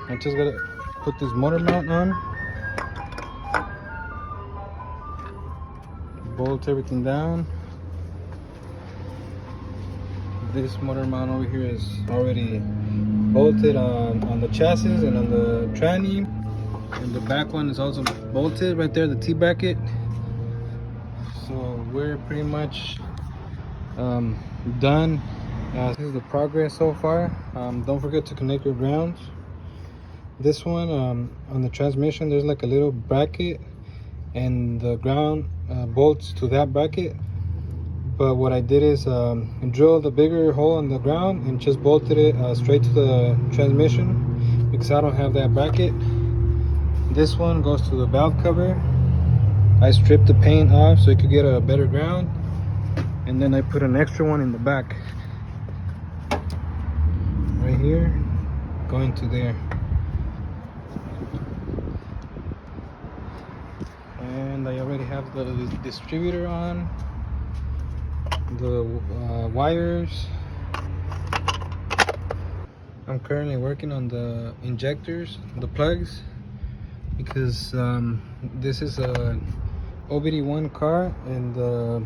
I just gotta put this motor mount on, bolt everything down. This motor mount over here is already bolted on the chassis and on the tranny, and the back one is also bolted right there, the T bracket. So we're pretty much done. This is the progress so far. Don't forget to connect your grounds. This one on the transmission, there's like a little bracket, and the ground bolts to that bracket. But what I did is drilled a bigger hole in the ground and just bolted it straight to the transmission, because I don't have that bracket. This one goes to the valve cover. I stripped the paint off so it could get a better ground, and then I put an extra one in the back right here, going to there. And I already have the distributor on, the wires. I'm currently working on the injectors, the plugs, because this is a OBD1 car, and the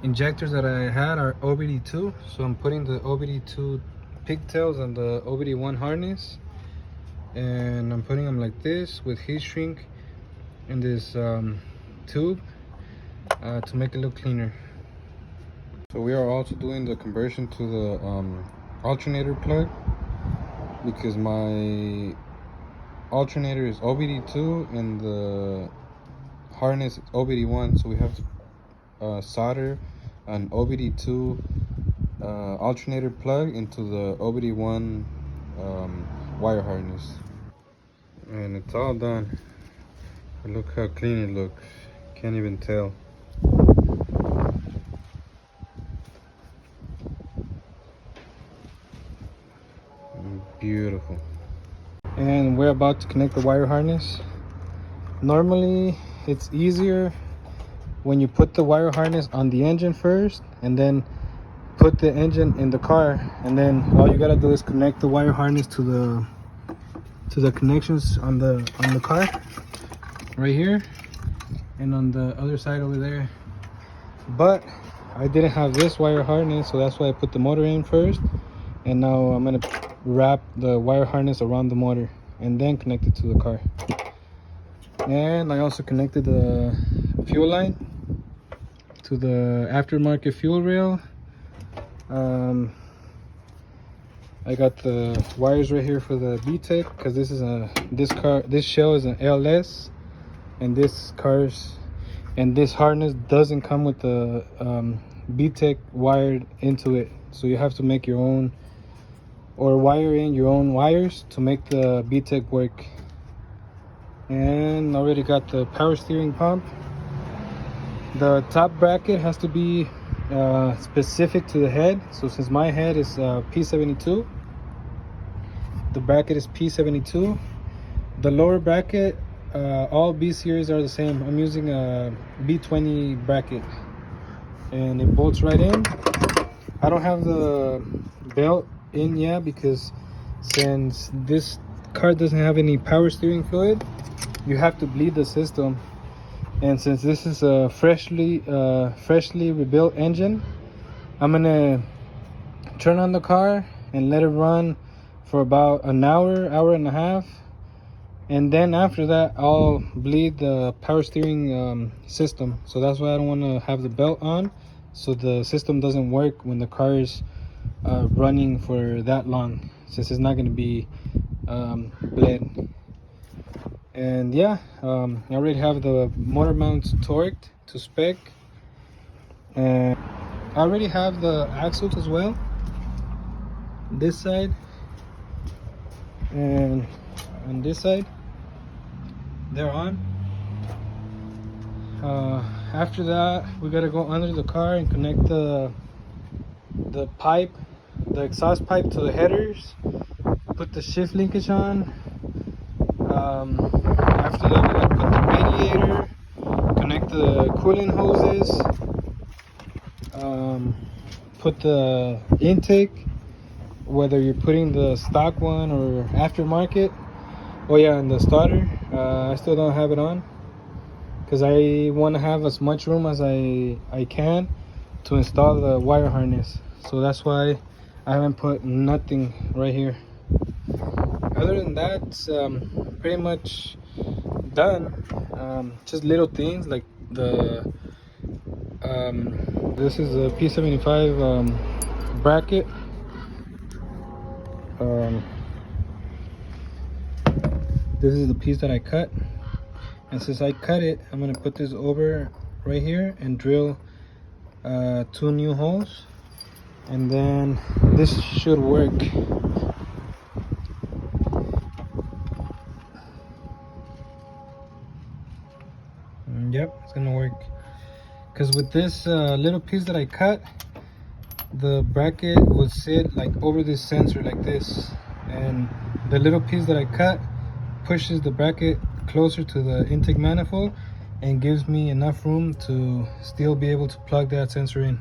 injectors that I had are OBD2. So I'm putting the OBD2 pigtails on the OBD1 harness, and I'm putting them like this with heat shrink in this tube to make it look cleaner. So we are also doing the conversion to the alternator plug, because my alternator is OBD2 and the harness is OBD1. So we have to solder an OBD2 alternator plug into the OBD1 wire harness, and it's all done. Look how clean it looks. Can't even tell. Beautiful. And we're about to connect the wire harness. Normally it's easier when you put the wire harness on the engine first, and then put the engine in the car, and then all you gotta do is connect the wire harness to the connections on the car right here, and on the other side over there. But I didn't have this wire harness, so that's why I put the motor in first, and now I'm gonna wrap the wire harness around the motor and then connect it to the car. And I also connected the fuel line to the aftermarket fuel rail. I got the wires right here for the B-Tech, because this is this shell is an LS, and this harness doesn't come with the B-Tech wired into it, so you have to make your own, or wire in your own wires to make the B-Tech work. And already got the power steering pump. The top bracket has to be specific to the head, so since my head is P72, the bracket is P72. The lower bracket, all B series are the same. I'm using a B20 bracket, and it bolts right in. I don't have the belt in yet, because since this car doesn't have any power steering fluid, you have to bleed the system. And since this is a freshly rebuilt engine, I'm gonna turn on the car and let it run for about an hour and a half, and then after that I'll bleed the power steering system. So that's why I don't want to have the belt on, so the system doesn't work when the car is running for that long, since it's not going to be bled. And yeah, I already have the motor mounts torqued to spec, and I already have the axles as well, this side and on this side. They're on. After that, we gotta go under the car and connect the pipe, the exhaust pipe, to the headers, put the shift linkage on. After that, we gotta put the radiator, connect the coolant hoses, put the intake, whether you're putting the stock one or aftermarket, Oh yeah, and the starter, I still don't have it on because I want to have as much room as I can to install the wire harness. So that's why I haven't put nothing right here. Other than that, it's pretty much done. Just little things like the this is a P75 bracket. This is the piece that I cut, and since I cut it, I'm gonna put this over right here and drill 2 new holes, and then this should work. Yep, it's gonna work. Because with this little piece that I cut, the bracket would sit like over this sensor like this, and the little piece that I cut pushes the bracket closer to the intake manifold and gives me enough room to still be able to plug that sensor in.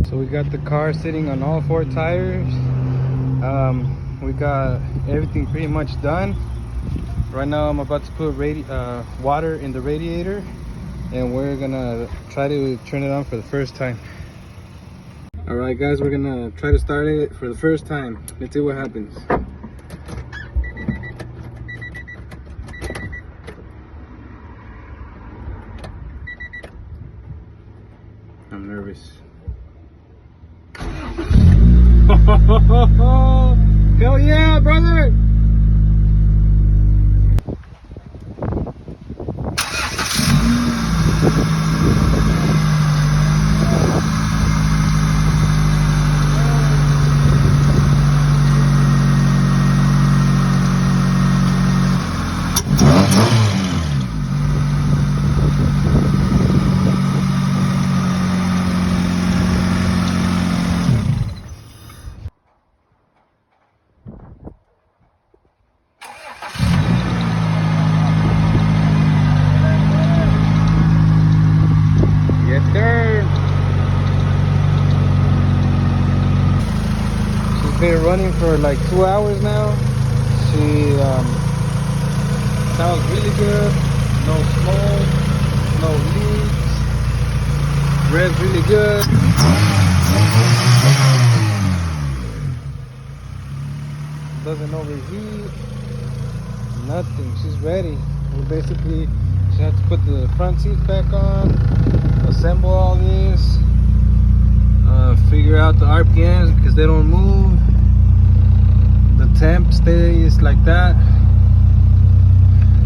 So we got the car sitting on all 4 tires. We got everything pretty much done. Right now I'm about to put water in the radiator, and we're gonna try to turn it on for the first time. All right guys, we're gonna try to start it for the first time. Let's see what happens. I'm nervous. Hell yeah, brother! Been running for like 2 hours now. She sounds really good. No smoke, no leaks. Revs really good. Doesn't overheat. Nothing. She's ready. We basically just have to put the front seats back on, assemble all this, figure out the RPMs because they don't move. The temp stays like that,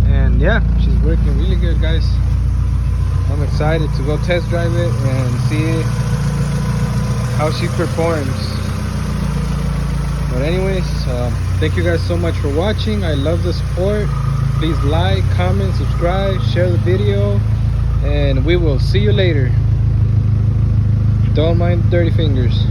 and yeah, she's working really good, guys. I'm excited to go test drive it and see how she performs. But anyways, thank you guys so much for watching. I love the support. Please like, comment, subscribe, share the video, and we will see you later. Don't mind dirty fingers.